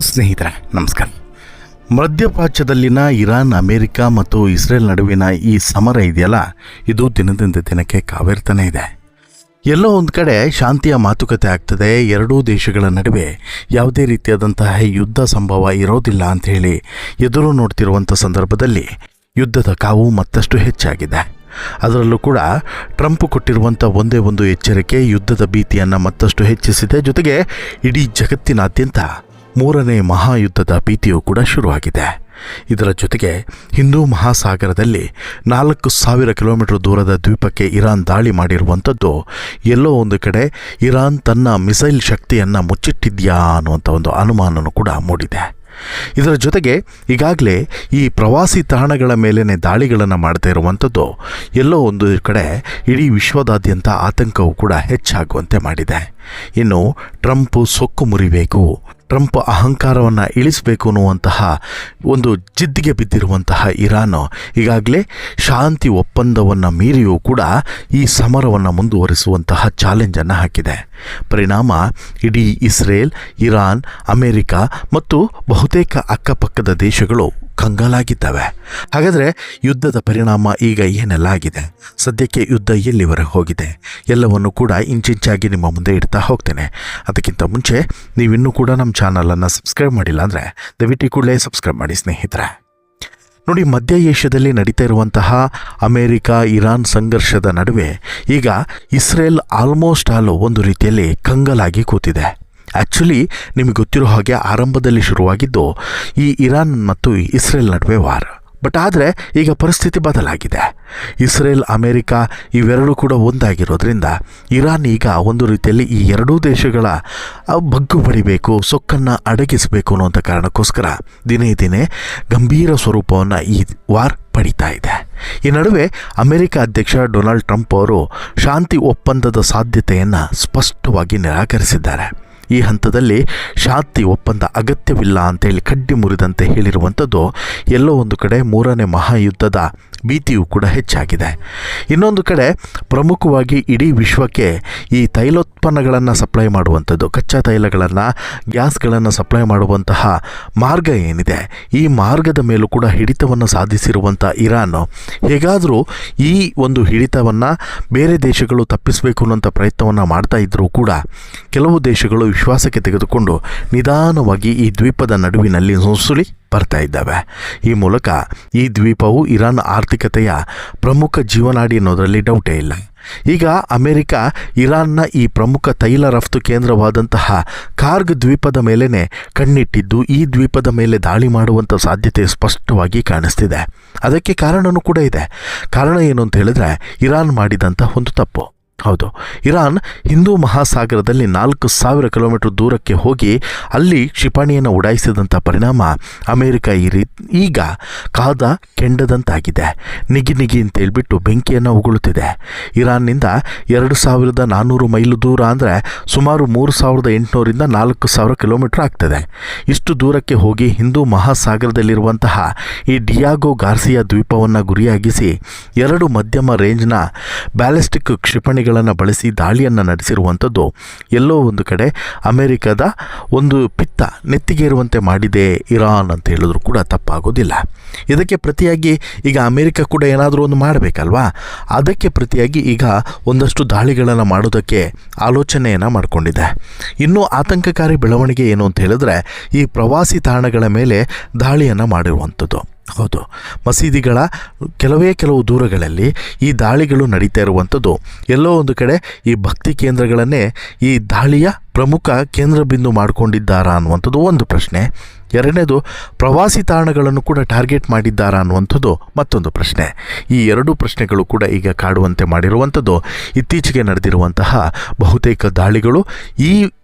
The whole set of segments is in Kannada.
ಸ್ನೇಹಿತರೆ ನಮಸ್ಕಾರ. ಮಧ್ಯಪ್ರಾಚ್ಯದಲ್ಲಿನ ಇರಾನ್, ಅಮೆರಿಕ ಮತ್ತು ಇಸ್ರೇಲ್ ನಡುವಿನ ಈ ಸಮರ ಇದೆಯಲ್ಲ, ಇದು ದಿನದಿಂದ ದಿನಕ್ಕೆ ಕಾವೇರ್ತಾನೆ ಇದೆ. ಎಲ್ಲೋ ಒಂದು ಕಡೆ ಶಾಂತಿಯ ಮಾತುಕತೆ ಆಗ್ತದೆ. ಎರಡೂ ದೇಶಗಳ ನಡುವೆ ಯಾವುದೇ ರೀತಿಯಾದಂತಹ ಯುದ್ಧ ಸಂಭವ ಇರೋದಿಲ್ಲ ಅಂಥೇಳಿ ಎದುರು ನೋಡ್ತಿರುವಂಥ ಸಂದರ್ಭದಲ್ಲಿ ಯುದ್ಧದ ಕಾವು ಮತ್ತಷ್ಟು ಹೆಚ್ಚಾಗಿದೆ. ಅದರಲ್ಲೂ ಕೂಡ ಟ್ರಂಪ್ ಕೊಟ್ಟಿರುವಂಥ ಒಂದೇ ಒಂದು ಎಚ್ಚರಿಕೆ ಯುದ್ಧದ ಭೀತಿಯನ್ನು ಮತ್ತಷ್ಟು ಹೆಚ್ಚಿಸಿದೆ. ಜೊತೆಗೆ ಇಡೀ ಜಗತ್ತಿನಾದ್ಯಂತ ಮೂರನೇ ಮಹಾಯುದ್ಧದ ಭೀತಿಯೂ ಕೂಡ ಶುರುವಾಗಿದೆ. ಇದರ ಜೊತೆಗೆ ಹಿಂದೂ ಮಹಾಸಾಗರದಲ್ಲಿ 4,000 ಕಿಲೋಮೀಟರ್ ದೂರದ ದ್ವೀಪಕ್ಕೆ ಇರಾನ್ ದಾಳಿ ಮಾಡಿರುವಂಥದ್ದು ಎಲ್ಲೋ ಒಂದು ಕಡೆ ಇರಾನ್ ತನ್ನ ಮಿಸೈಲ್ ಶಕ್ತಿಯನ್ನು ಮುಚ್ಚಿಟ್ಟಿದೆಯಾ ಅನ್ನುವಂಥ ಒಂದು ಅನುಮಾನನೂ ಕೂಡ ಮೂಡಿದೆ. ಇದರ ಜೊತೆಗೆ ಈಗಾಗಲೇ ಈ ಪ್ರವಾಸಿ ತಾಣಗಳ ಮೇಲೇ ದಾಳಿಗಳನ್ನು ಮಾಡ್ತಾ ಇರುವಂಥದ್ದು ಎಲ್ಲೋ ಒಂದು ಕಡೆ ಇಡೀ ವಿಶ್ವದಾದ್ಯಂತ ಆತಂಕವೂ ಕೂಡ ಹೆಚ್ಚಾಗುವಂತೆ ಮಾಡಿದೆ. ಇನ್ನು ಟ್ರಂಪ್ ಸೊಕ್ಕು ಮುರಿಬೇಕು, ಟ್ರಂಪ್ ಅಹಂಕಾರವನ್ನು ಇಳಿಸಬೇಕು ಅನ್ನುವಂತಹ ಒಂದು ಜಿದ್ದಿಗೆ ಬಿದ್ದಿರುವಂತಹ ಇರಾನ್ ಈಗಾಗಲೇ ಶಾಂತಿ ಒಪ್ಪಂದವನ್ನು ಮೀರಿಯೂ ಕೂಡ ಈ ಸಮರವನ್ನು ಮುಂದುವರಿಸುವಂತಹ ಚಾಲೆಂಜನ್ನು ಹಾಕಿದೆ. ಪರಿಣಾಮ ಇಡೀ ಇಸ್ರೇಲ್, ಇರಾನ್, ಅಮೆರಿಕ ಮತ್ತು ಬಹುತೇಕ ಅಕ್ಕಪಕ್ಕದ ದೇಶಗಳು ಕಂಗಾಲಾಗಿದ್ದಾವೆ. ಹಾಗಾದರೆ ಯುದ್ಧದ ಪರಿಣಾಮ ಈಗ ಏನೆಲ್ಲ ಆಗಿದೆ, ಸದ್ಯಕ್ಕೆ ಯುದ್ಧ ಎಲ್ಲಿವರೆಗೆ ಹೋಗಿದೆ, ಎಲ್ಲವನ್ನು ಕೂಡ ಇಂಚಿಂಚಾಗಿ ನಿಮ್ಮ ಮುಂದೆ ಇಡ್ತಾ ಹೋಗ್ತೇನೆ. ಅದಕ್ಕಿಂತ ಮುಂಚೆ ನೀವಿನ್ನೂ ಕೂಡ ನಮ್ಮ ಚಾನಲನ್ನು ಸಬ್ಸ್ಕ್ರೈಬ್ ಮಾಡಿಲ್ಲ ಅಂದರೆ ದಯವಿಟ್ಟು ಕೂಡಲೇ ಸಬ್ಸ್ಕ್ರೈಬ್ ಮಾಡಿ ಸ್ನೇಹಿತರೆ. ನೋಡಿ, ಮಧ್ಯ ಏಷ್ಯಾದಲ್ಲಿ ನಡೀತಾ ಇರುವಂತಹ ಅಮೆರಿಕ ಇರಾನ್ ಸಂಘರ್ಷದ ನಡುವೆ ಈಗ ಇಸ್ರೇಲ್ ಆಲ್ಮೋಸ್ಟ್ ಆಲ್ ಒಂದು ರೀತಿಯಲ್ಲಿ ಕಂಗಲಾಗಿ ಕೂತಿದೆ. ಆ್ಯಕ್ಚುಲಿ ನಿಮಗೆ ಗೊತ್ತಿರೋ ಹಾಗೆ ಆರಂಭದಲ್ಲಿ ಶುರುವಾಗಿದ್ದು ಈ ಇರಾನ್ ಮತ್ತು ಇಸ್ರೇಲ್ ನಡುವೆ ವಾರ್. ಬಟ್ ಆದರೆ ಈಗ ಪರಿಸ್ಥಿತಿ ಬದಲಾಗಿದೆ. ಇಸ್ರೇಲ್, ಅಮೆರಿಕ ಇವೆರಡೂ ಕೂಡ ಒಂದಾಗಿರೋದ್ರಿಂದ ಇರಾನ್ ಈಗ ಒಂದು ರೀತಿಯಲ್ಲಿ ಈ ಎರಡೂ ದೇಶಗಳ ಬಗ್ಗು ಬಡಿಬೇಕು, ಸೊಕ್ಕನ್ನು ಅಡಗಿಸಬೇಕು ಅನ್ನುವಂಥ ಕಾರಣಕ್ಕೋಸ್ಕರ ದಿನೇ ದಿನೇ ಗಂಭೀರ ಸ್ವರೂಪವನ್ನು ಈ ವಾರ್ ಪಡಿತಾ ಇದೆ. ಈ ನಡುವೆ ಅಮೆರಿಕ ಅಧ್ಯಕ್ಷ ಡೊನಾಲ್ಡ್ ಟ್ರಂಪ್ ಅವರು ಶಾಂತಿ ಒಪ್ಪಂದದ ಸಾಧ್ಯತೆಯನ್ನು ಸ್ಪಷ್ಟವಾಗಿ ನಿರಾಕರಿಸಿದ್ದಾರೆ. ಈ ಹಂತದಲ್ಲಿ ಶಾಂತಿ ಒಪ್ಪಂದ ಅಗತ್ಯವಿಲ್ಲ ಅಂತೇಳಿ ಕಡ್ಡಿ ಮುರಿದಂತೆ ಹೇಳಿರುವಂಥದ್ದು ಎಲ್ಲೋ ಒಂದು ಕಡೆ ಮೂರನೇ ಮಹಾಯುದ್ಧದ ಭೀತಿಯೂ ಕೂಡ ಹೆಚ್ಚಾಗಿದೆ. ಇನ್ನೊಂದು ಕಡೆ ಪ್ರಮುಖವಾಗಿ ಇಡೀ ವಿಶ್ವಕ್ಕೆ ಈ ತೈಲೋತ್ಪನ್ನಗಳನ್ನು ಸಪ್ಲೈ ಮಾಡುವಂಥದ್ದು, ಕಚ್ಚಾ ತೈಲಗಳನ್ನು, ಗ್ಯಾಸ್ಗಳನ್ನು ಸಪ್ಲೈ ಮಾಡುವಂತಹ ಮಾರ್ಗ ಏನಿದೆ, ಈ ಮಾರ್ಗದ ಮೇಲೂ ಕೂಡ ಹಿಡಿತವನ್ನು ಸಾಧಿಸಿರುವಂಥ ಇರಾನ್ ಹೇಗಾದರೂ ಈ ಒಂದು ಹಿಡಿತವನ್ನು ಬೇರೆ ದೇಶಗಳು ತಪ್ಪಿಸಬೇಕು ಅನ್ನೋಂಥ ಪ್ರಯತ್ನವನ್ನು ಮಾಡ್ತಾ ಇದ್ದರೂ ಕೂಡ ಕೆಲವು ದೇಶಗಳು ವಿಶ್ವಾಸಕ್ಕೆ ತೆಗೆದುಕೊಂಡು ನಿಧಾನವಾಗಿ ಈ ದ್ವೀಪದ ನಡುವಿನಲ್ಲಿ ನುಸುಳಿ ಬರ್ತಾ ಇದ್ದಾವೆ. ಈ ಮೂಲಕ ಈ ದ್ವೀಪವು ಇರಾನ್ ಆರ್ಥಿಕತೆಯ ಪ್ರಮುಖ ಜೀವನಾಡಿ ಅನ್ನೋದರಲ್ಲಿ ಡೌಟೇ ಇಲ್ಲ. ಈಗ ಅಮೆರಿಕ ಇರಾನ್ನ ಈ ಪ್ರಮುಖ ತೈಲ ರಫ್ತು ಕೇಂದ್ರವಾದಂತಹ ಕಾರ್ಗ್ ದ್ವೀಪದ ಮೇಲೇ ಕಣ್ಣಿಟ್ಟಿದ್ದು ಈ ದ್ವೀಪದ ಮೇಲೆ ದಾಳಿ ಮಾಡುವಂಥ ಸಾಧ್ಯತೆ ಸ್ಪಷ್ಟವಾಗಿ ಕಾಣಿಸ್ತಿದೆ. ಅದಕ್ಕೆ ಕಾರಣವೂ ಕೂಡ ಇದೆ. ಕಾರಣ ಏನು ಅಂತ ಹೇಳಿದ್ರೆ ಇರಾನ್ ಮಾಡಿದಂಥ ಒಂದು ತಪ್ಪು. ಹೌದು, ಇರಾನ್ ಹಿಂದೂ ಮಹಾಸಾಗರದಲ್ಲಿ 4,000 ಕಿಲೋಮೀಟರ್ ದೂರಕ್ಕೆ ಹೋಗಿ ಅಲ್ಲಿ ಕ್ಷಿಪಣಿಯನ್ನು ಉಡಾಯಿಸಿದಂಥ ಪರಿಣಾಮ ಅಮೆರಿಕ ಈಗ ಕಾದ ಕೆಂಡದಂತಾಗಿದೆ. ನಿಗಿ ಅಂತ ಹೇಳ್ಬಿಟ್ಟು ಬೆಂಕಿಯನ್ನು ಉಗುಳುತ್ತಿದೆ. ಇರಾನ್ನಿಂದ 2,400 ಮೈಲು ದೂರ ಅಂದರೆ ಸುಮಾರು 3,800ರಿಂದ 4,000 ಕಿಲೋಮೀಟರ್ ಆಗ್ತದೆ. ಇಷ್ಟು ದೂರಕ್ಕೆ ಹೋಗಿ ಹಿಂದೂ ಮಹಾಸಾಗರದಲ್ಲಿರುವಂತಹ ಈ ಡಿಯಾಗೋ ಗಾರ್ಸಿಯಾ ದ್ವೀಪವನ್ನು ಗುರಿಯಾಗಿಸಿ 2 ಮಧ್ಯಮ ರೇಂಜ್ನ ಬ್ಯಾಲಿಸ್ಟಿಕ್ ಕ್ಷಿಪಣಿಗಳನ್ನು ಬಳಸಿ ದಾಳಿಯನ್ನು ನಡೆಸಿರುವಂಥದ್ದು ಎಲ್ಲೋ ಒಂದು ಕಡೆ ಅಮೆರಿಕದ ಒಂದು ಪಿತ್ತ ನೆತ್ತಿಗೆ ಇರುವಂತೆ ಮಾಡಿದೆ ಇರಾನ್ ಅಂತ ಹೇಳಿದ್ರು ಕೂಡ ತಪ್ಪಾಗೋದಿಲ್ಲ. ಇದಕ್ಕೆ ಪ್ರತಿಯಾಗಿ ಈಗ ಅಮೆರಿಕ ಕೂಡ ಏನಾದರೂ ಒಂದು ಮಾಡಬೇಕಲ್ವಾ? ಅದಕ್ಕೆ ಪ್ರತಿಯಾಗಿ ಈಗ ಒಂದಷ್ಟು ದಾಳಿಗಳನ್ನು ಮಾಡೋದಕ್ಕೆ ಆಲೋಚನೆಯನ್ನು ಮಾಡಿಕೊಂಡಿದೆ. ಇನ್ನೂ ಆತಂಕಕಾರಿ ಬೆಳವಣಿಗೆ ಏನು ಅಂತ ಹೇಳಿದ್ರೆ ಈ ಪ್ರವಾಸಿ ತಾಣಗಳ ಮೇಲೆ ದಾಳಿಯನ್ನು ಮಾಡಿರುವಂಥದ್ದು. ಹೌದು, ಮಸೀದಿಗಳ ಕೆಲವು ದೂರಗಳಲ್ಲಿ ಈ ದಾಳಿಗಳು ನಡೀತಾ ಇರುವಂಥದ್ದು ಎಲ್ಲೋ ಒಂದು ಕಡೆ ಈ ಭಕ್ತಿ ಕೇಂದ್ರಗಳನ್ನೇ ಈ ದಾಳಿಯ ಪ್ರಮುಖ ಕೇಂದ್ರ ಬಿಂದು ಮಾಡಿಕೊಂಡಿದ್ದಾರಾ ಅನ್ನುವಂಥದ್ದು ಒಂದು ಪ್ರಶ್ನೆ. ಎರಡನೇದು, ಪ್ರವಾಸಿ ತಾಣಗಳನ್ನು ಕೂಡ ಟಾರ್ಗೆಟ್ ಮಾಡಿದ್ದಾರಾ ಅನ್ನುವಂಥದ್ದು ಮತ್ತೊಂದು ಪ್ರಶ್ನೆ. ಈ ಎರಡೂ ಪ್ರಶ್ನೆಗಳು ಕೂಡ ಈಗ ಕಾಡುವಂತೆ ಮಾಡಿರುವಂಥದ್ದು ಇತ್ತೀಚೆಗೆ ನಡೆದಿರುವಂತಹ ಬಹುತೇಕ ದಾಳಿಗಳು ಈ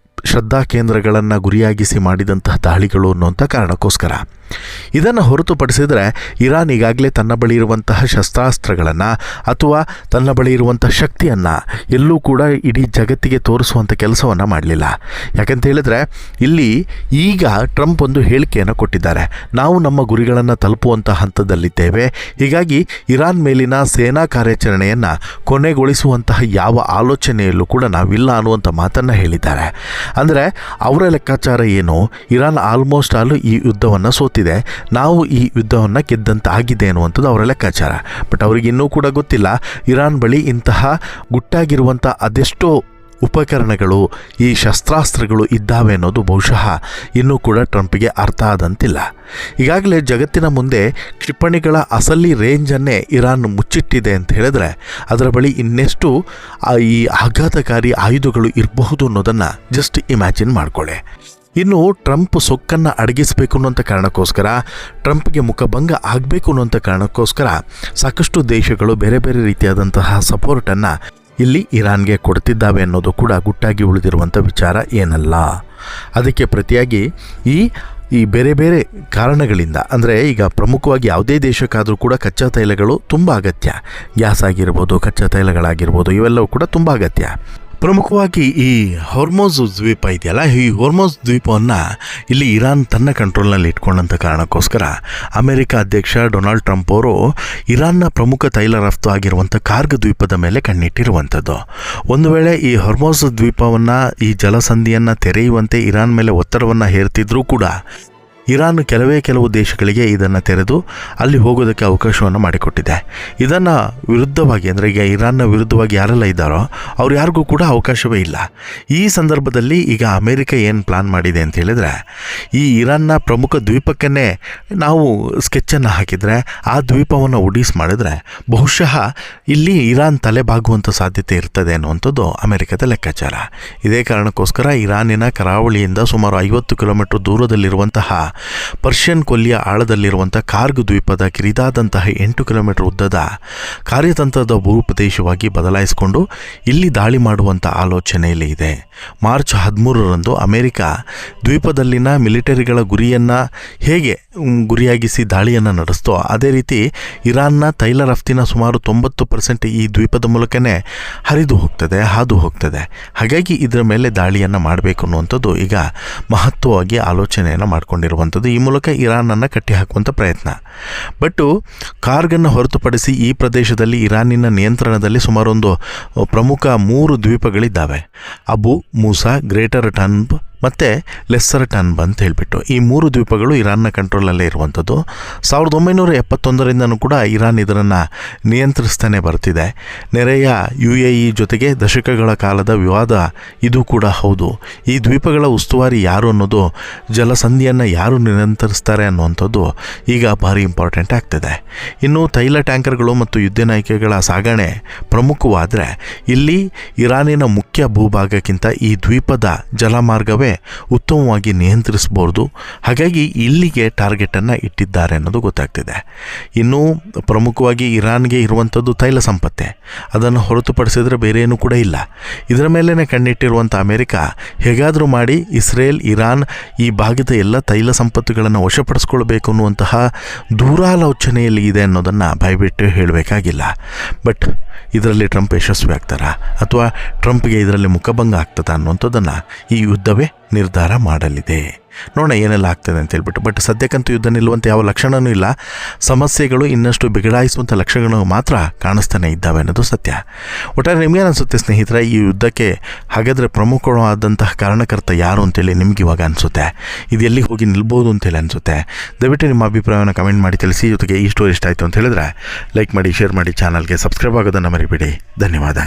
ಶ್ರದ್ಧಾ ಕೇಂದ್ರಗಳನ್ನು ಗುರಿಯಾಗಿಸಿ ಮಾಡಿದಂತಹ ದಾಳಿಗಳು ಅನ್ನುವಂಥ ಕಾರಣಕ್ಕೋಸ್ಕರ. ಇದನ್ನು ಹೊರತುಪಡಿಸಿದರೆ ಇರಾನ್ ಈಗಾಗಲೇ ತನ್ನ ಬಳಿ ಇರುವಂತಹ ಶಸ್ತ್ರಾಸ್ತ್ರಗಳನ್ನು ಅಥವಾ ತನ್ನ ಬಳಿ ಇರುವಂಥ ಶಕ್ತಿಯನ್ನು ಎಲ್ಲೂ ಕೂಡ ಇಡೀ ಜಗತ್ತಿಗೆ ತೋರಿಸುವಂಥ ಕೆಲಸವನ್ನು ಮಾಡಲಿಲ್ಲ. ಯಾಕಂತ ಹೇಳಿದ್ರೆ ಇಲ್ಲಿ ಈಗ ಟ್ರಂಪ್ ಒಂದು ಹೇಳಿಕೆಯನ್ನು ಕೊಟ್ಟಿದ್ದಾರೆ. ನಾವು ನಮ್ಮ ಗುರಿಗಳನ್ನು ತಲುಪುವಂಥ ಹಂತದಲ್ಲಿದ್ದೇವೆ, ಹೀಗಾಗಿ ಇರಾನ್ ಮೇಲಿನ ಸೇನಾ ಕಾರ್ಯಾಚರಣೆಯನ್ನು ಕೊನೆಗೊಳಿಸುವಂತಹ ಯಾವ ಆಲೋಚನೆಯಲ್ಲೂ ಕೂಡ ನಾವಿಲ್ಲ ಅನ್ನುವಂಥ ಮಾತನ್ನು ಹೇಳಿದ್ದಾರೆ. ಅಂದರೆ ಅವರ ಲೆಕ್ಕಾಚಾರ ಏನು, ಇರಾನ್ ಆಲ್ಮೋಸ್ಟ್ ಆಲ್ ಈ ಯುದ್ಧವನ್ನು ಸೋತಿದೆ, ನಾವು ಈ ಯುದ್ಧವನ್ನು ಗೆದ್ದಂತಾಗಿದೆ ಅನ್ನುವಂಥದ್ದು ಅವರ ಲೆಕ್ಕಾಚಾರ. ಬಟ್ ಅವರಿಗೆ ಇನ್ನೂ ಕೂಡ ಗೊತ್ತಿಲ್ಲ ಇರಾನ್ ಬಳಿ ಇಂತಹ ಗುಟ್ಟಾಗಿರುವಂಥ ಅದೆಷ್ಟೋ ಉಪಕರಣಗಳು, ಈ ಶಸ್ತ್ರಾಸ್ತ್ರಗಳು ಇದ್ದಾವೆ ಅನ್ನೋದು ಬಹುಶಃ ಇನ್ನೂ ಕೂಡ ಟ್ರಂಪ್ಗೆ ಅರ್ಥ ಆದಂತಿಲ್ಲ. ಈಗಾಗಲೇ ಜಗತ್ತಿನ ಮುಂದೆ ಕ್ಷಿಪಣಿಗಳ ಅಸಲಿ ರೇಂಜನ್ನೇ ಇರಾನ್ ಮುಚ್ಚಿಟ್ಟಿದೆ ಅಂತ ಹೇಳಿದ್ರೆ ಅದರ ಬಳಿ ಇನ್ನೆಷ್ಟು ಈ ಆಘಾತಕಾರಿ ಆಯುಧಗಳು ಇರಬಹುದು ಅನ್ನೋದನ್ನು ಜಸ್ಟ್ ಇಮ್ಯಾಜಿನ್ ಮಾಡ್ಕೊಳ್ಳಿ. ಇನ್ನು ಟ್ರಂಪ್ ಸೊಕ್ಕನ್ನು ಅಡಗಿಸಬೇಕು ಅನ್ನೋಂಥ ಕಾರಣಕ್ಕೋಸ್ಕರ, ಟ್ರಂಪ್ಗೆ ಮುಖಭಂಗ ಆಗಬೇಕು ಅನ್ನೋಂಥ ಕಾರಣಕ್ಕೋಸ್ಕರ ಸಾಕಷ್ಟು ದೇಶಗಳು ಬೇರೆ ಬೇರೆ ರೀತಿಯಾದಂತಹ ಸಪೋರ್ಟನ್ನು ಇಲ್ಲಿ ಇರಾನ್ಗೆ ಕೊಡ್ತಿದ್ದಾವೆ ಅನ್ನೋದು ಕೂಡ ಗುಟ್ಟಾಗಿ ಉಳಿದಿರುವಂಥ ವಿಚಾರ ಏನಲ್ಲ. ಅದಕ್ಕೆ ಪ್ರತಿಯಾಗಿ ಈ ಬೇರೆ ಬೇರೆ ಕಾರಣಗಳಿಂದ, ಅಂದರೆ ಈಗ ಪ್ರಮುಖವಾಗಿ ಯಾವುದೇ ದೇಶಕ್ಕಾದರೂ ಕೂಡ ಕಚ್ಚಾ ತೈಲಗಳು ತುಂಬ ಅಗತ್ಯ. ಗ್ಯಾಸ್ ಆಗಿರ್ಬೋದು, ಕಚ್ಚಾ ತೈಲಗಳಾಗಿರ್ಬೋದು, ಇವೆಲ್ಲವೂ ಕೂಡ ತುಂಬ ಅಗತ್ಯ. ಪ್ರಮುಖವಾಗಿ ಈ ಹೊರ್ಮೋಸ್ ದ್ವೀಪ ಇದೆಯಲ್ಲ, ಈ ಹೊರ್ಮೋಸ್ ದ್ವೀಪವನ್ನು ಇಲ್ಲಿ ಇರಾನ್ ತನ್ನ ಕಂಟ್ರೋಲ್ನಲ್ಲಿ ಇಟ್ಕೊಂಡಂಥ ಕಾರಣಕ್ಕೋಸ್ಕರ ಅಮೆರಿಕ ಅಧ್ಯಕ್ಷ ಡೊನಾಲ್ಡ್ ಟ್ರಂಪ್ ಅವರು ಇರಾನ್ನ ಪ್ರಮುಖ ತೈಲ ರಫ್ತು ಆಗಿರುವಂಥ ಕಾರ್ಗ್ ದ್ವೀಪದ ಮೇಲೆ ಕಣ್ಣಿಟ್ಟಿರುವಂಥದ್ದು. ಒಂದು ವೇಳೆ ಈ ಹೊರ್ಮೋಸ್ ದ್ವೀಪವನ್ನು, ಈ ಜಲಸಂಧಿಯನ್ನು ತೆರೆಯುವಂತೆ ಇರಾನ್ ಮೇಲೆ ಒತ್ತಡವನ್ನು ಹೇರ್ತಿದ್ರೂ ಕೂಡ ಇರಾನ್ ಕೆಲವು ದೇಶಗಳಿಗೆ ಇದನ್ನು ತೆರೆದು ಅಲ್ಲಿ ಹೋಗೋದಕ್ಕೆ ಅವಕಾಶವನ್ನು ಮಾಡಿಕೊಟ್ಟಿದೆ. ಇದನ್ನು ವಿರುದ್ಧವಾಗಿ, ಅಂದರೆ ಈಗ ಇರಾನ್ನ ವಿರುದ್ಧವಾಗಿ ಯಾರೆಲ್ಲ ಇದ್ದಾರೋ ಅವ್ರು ಯಾರಿಗೂ ಕೂಡ ಅವಕಾಶವೇ ಇಲ್ಲ. ಈ ಸಂದರ್ಭದಲ್ಲಿ ಈಗ ಅಮೇರಿಕ ಏನು ಪ್ಲಾನ್ ಮಾಡಿದೆ ಅಂತ ಹೇಳಿದರೆ, ಈ ಇರಾನ್ನ ಪ್ರಮುಖ ದ್ವೀಪಕ್ಕನ್ನೇ ನಾವು ಸ್ಕೆಚ್ಚನ್ನು ಹಾಕಿದರೆ, ಆ ದ್ವೀಪವನ್ನು ಉಡೀಸ್ ಮಾಡಿದ್ರೆ ಬಹುಶಃ ಇಲ್ಲಿ ಇರಾನ್ ತಲೆಬಾಗುವಂಥ ಸಾಧ್ಯತೆ ಇರ್ತದೆ ಅನ್ನುವಂಥದ್ದು ಅಮೆರಿಕದ ಲೆಕ್ಕಾಚಾರ. ಇದೇ ಕಾರಣಕ್ಕೋಸ್ಕರ ಇರಾನಿನ ಕರಾವಳಿಯಿಂದ ಸುಮಾರು 50 ಕಿಲೋಮೀಟರ್ ದೂರದಲ್ಲಿರುವಂತಹ ಪರ್ಷಿಯನ್ ಕೊಲ್ಲಿಯ ಆಳದಲ್ಲಿರುವಂಥ ಕಾರ್ಗ್ ದ್ವೀಪದ ಕಿರಿದಾದಂತಹ 8 ಕಿಲೋಮೀಟರ್ ಉದ್ದದ ಕಾರ್ಯತಂತ್ರದ ಭೂಪ್ರದೇಶವಾಗಿ ಬದಲಾಯಿಸಿಕೊಂಡು ಇಲ್ಲಿ ದಾಳಿ ಮಾಡುವಂಥ ಆಲೋಚನೆಯಲ್ಲಿ ಇದೆ. ಮಾರ್ಚ್ 13ರಂದು ಅಮೆರಿಕ ದ್ವೀಪದಲ್ಲಿನ ಮಿಲಿಟರಿಗಳ ಗುರಿಯನ್ನು ಹೇಗೆ ಗುರಿಯಾಗಿಸಿ ದಾಳಿಯನ್ನು ನಡೆಸ್ತೋ ಅದೇ ರೀತಿ ಇರಾನ್ನ ತೈಲ ರಫ್ತಿನ ಸುಮಾರು 90% ಈ ದ್ವೀಪದ ಮೂಲಕನೇ ಹಾದು ಹೋಗ್ತದೆ. ಹಾಗಾಗಿ ಇದರ ಮೇಲೆ ದಾಳಿಯನ್ನು ಮಾಡಬೇಕು ಅನ್ನುವಂಥದ್ದು ಈಗ ಮಹತ್ವವಾಗಿ ಆಲೋಚನೆಯನ್ನು ಮಾಡಿಕೊಂಡಿರುವಂಥದ್ದು. ಈ ಮೂಲಕ ಇರಾನನ್ನು ಕಟ್ಟಿ ಹಾಕುವಂಥ ಪ್ರಯತ್ನ. ಬಟ್ಟು ಕಾರ್ಗನ್ನು ಹೊರತುಪಡಿಸಿ ಈ ಪ್ರದೇಶದಲ್ಲಿ ಇರಾನಿನ ನಿಯಂತ್ರಣದಲ್ಲಿ ಸುಮಾರು ಒಂದು ಪ್ರಮುಖ 3 ದ್ವೀಪಗಳಿದ್ದಾವೆ. ಅಬು ಮೂಸಾ, ಗ್ರೇಟರ್ ಟನ್ಬ್ ಮತ್ತು ಲೆಸ್ಸರ್ ಟನ್ಬ್ ಅಂತ ಹೇಳಿಬಿಟ್ಟು ಈ 3 ದ್ವೀಪಗಳು ಇರಾನ್ನ ಕಂಟ್ರೋಲಲ್ಲೇ ಇರುವಂಥದ್ದು. 1971ರಿಂದನೂ ಕೂಡ ಇರಾನ್ ಇದನ್ನು ನಿಯಂತ್ರಿಸ್ತಾನೆ ಬರ್ತಿದೆ. ನೆರೆಯ UAE ಜೊತೆಗೆ ದಶಕಗಳ ಕಾಲದ ವಿವಾದ ಇದು ಕೂಡ ಹೌದು. ಈ ದ್ವೀಪಗಳ ಉಸ್ತುವಾರಿ ಯಾರು ಅನ್ನೋದು, ಜಲಸಂಧಿಯನ್ನು ಯಾರು ನಿಯಂತ್ರಿಸ್ತಾರೆ ಅನ್ನುವಂಥದ್ದು ಈಗ ಭಾರಿ ಇಂಪಾರ್ಟೆಂಟ್ ಆಗ್ತದೆ. ಇನ್ನು ತೈಲ ಟ್ಯಾಂಕರ್ಗಳು ಮತ್ತು ಯುದ್ಧ ನೌಕೆಗಳ ಸಾಗಣೆ ಪ್ರಮುಖವಾದರೆ ಇಲ್ಲಿ ಇರಾನಿನ ಮುಖ್ಯ ಭೂಭಾಗಕ್ಕಿಂತ ಈ ದ್ವೀಪದ ಜಲಮಾರ್ಗವೇ ಉತ್ತಮವಾಗಿ ನಿಯಂತ್ರಿಸಬಹುದು. ಹಾಗಾಗಿ ಇಲ್ಲಿಗೆ ಟಾರ್ಗೆಟನ್ನು ಇಟ್ಟಿದ್ದಾರೆ ಅನ್ನೋದು ಗೊತ್ತಾಗ್ತಿದೆ. ಇನ್ನು ಪ್ರಮುಖವಾಗಿ ಇರಾನ್ಗೆ ಇರುವಂಥದ್ದು ತೈಲ ಸಂಪತ್ತೆ. ಅದನ್ನು ಹೊರತುಪಡಿಸಿದರೆ ಬೇರೆ ಏನೂ ಕೂಡ ಇಲ್ಲ. ಇದರ ಮೇಲೇ ಕಣ್ಣಿಟ್ಟಿರುವಂಥ ಅಮೆರಿಕ ಹೇಗಾದರೂ ಮಾಡಿ ಇಸ್ರೇಲ್, ಇರಾನ್ ಈ ಭಾಗದ ಎಲ್ಲ ತೈಲ ಸಂಪತ್ತುಗಳನ್ನು ವಶಪಡಿಸ್ಕೊಳ್ಬೇಕು ಅನ್ನುವಂತಹ ದೂರಾಲೋಚನೆಯಲ್ಲಿ ಇದೆ ಅನ್ನೋದನ್ನು ಬಾಯ್ಬಿಟ್ಟು ಹೇಳಬೇಕಾಗಿಲ್ಲ. ಬಟ್ ಇದರಲ್ಲಿ ಟ್ರಂಪ್ ಯಶಸ್ವಿ ಆಗ್ತಾರಾ ಅಥವಾ ಟ್ರಂಪ್ಗೆ ಇದರಲ್ಲಿ ಮುಖಭಂಗ ಆಗ್ತದ ಅನ್ನುವಂಥದ್ದನ್ನು ಈ ಯುದ್ಧವೇ ನಿರ್ಧಾರ ಮಾಡಲಿದೆ. ನೋಡೋಣ ಏನೆಲ್ಲ ಆಗ್ತದೆ ಅಂತ ಹೇಳ್ಬಿಟ್ಟು. ಬಟ್ ಸದ್ಯಕ್ಕಂತೂ ಯುದ್ಧ ನಿಲ್ಲುವಂಥ ಯಾವ ಲಕ್ಷಣವೂ ಇಲ್ಲ. ಸಮಸ್ಯೆಗಳು ಇನ್ನಷ್ಟು ಬಿಗಡಾಯಿಸುವಂಥ ಲಕ್ಷಣಗಳು ಮಾತ್ರ ಕಾಣಿಸ್ತಾನೆ ಇದ್ದಾವೆ ಅನ್ನೋದು ಸತ್ಯ. ಒಟ್ಟಾರೆ ನಿಮಗೇನು ಅನಿಸುತ್ತೆ ಸ್ನೇಹಿತರೆ, ಈ ಯುದ್ಧಕ್ಕೆ ಹಾಗಾದರೆ ಪ್ರಮುಖವಾದಂತಹ ಕಾರಣಕರ್ತ ಯಾರು ಅಂತೇಳಿ ನಿಮ್ಗೆ ಇವಾಗ ಅನಿಸುತ್ತೆ? ಇದು ಎಲ್ಲಿಗೆ ಹೋಗಿ ನಿಲ್ಬೋದು ಅಂತೇಳಿ ಅನಿಸುತ್ತೆ? ದಯವಿಟ್ಟು ನಿಮ್ಮ ಅಭಿಪ್ರಾಯವನ್ನು ಕಮೆಂಟ್ ಮಾಡಿ ತಿಳಿಸಿ. ಜೊತೆಗೆ ಈ ಸ್ಟೋರಿ ಇಷ್ಟ ಆಯಿತು ಅಂತ ಹೇಳಿದ್ರೆ ಲೈಕ್ ಮಾಡಿ, ಶೇರ್ ಮಾಡಿ, ಚಾನಲ್ಗೆ ಸಬ್ಸ್ಕ್ರೈಬ್ ಆಗೋದನ್ನು ಮರಿಬೇಡಿ. ಧನ್ಯವಾದ.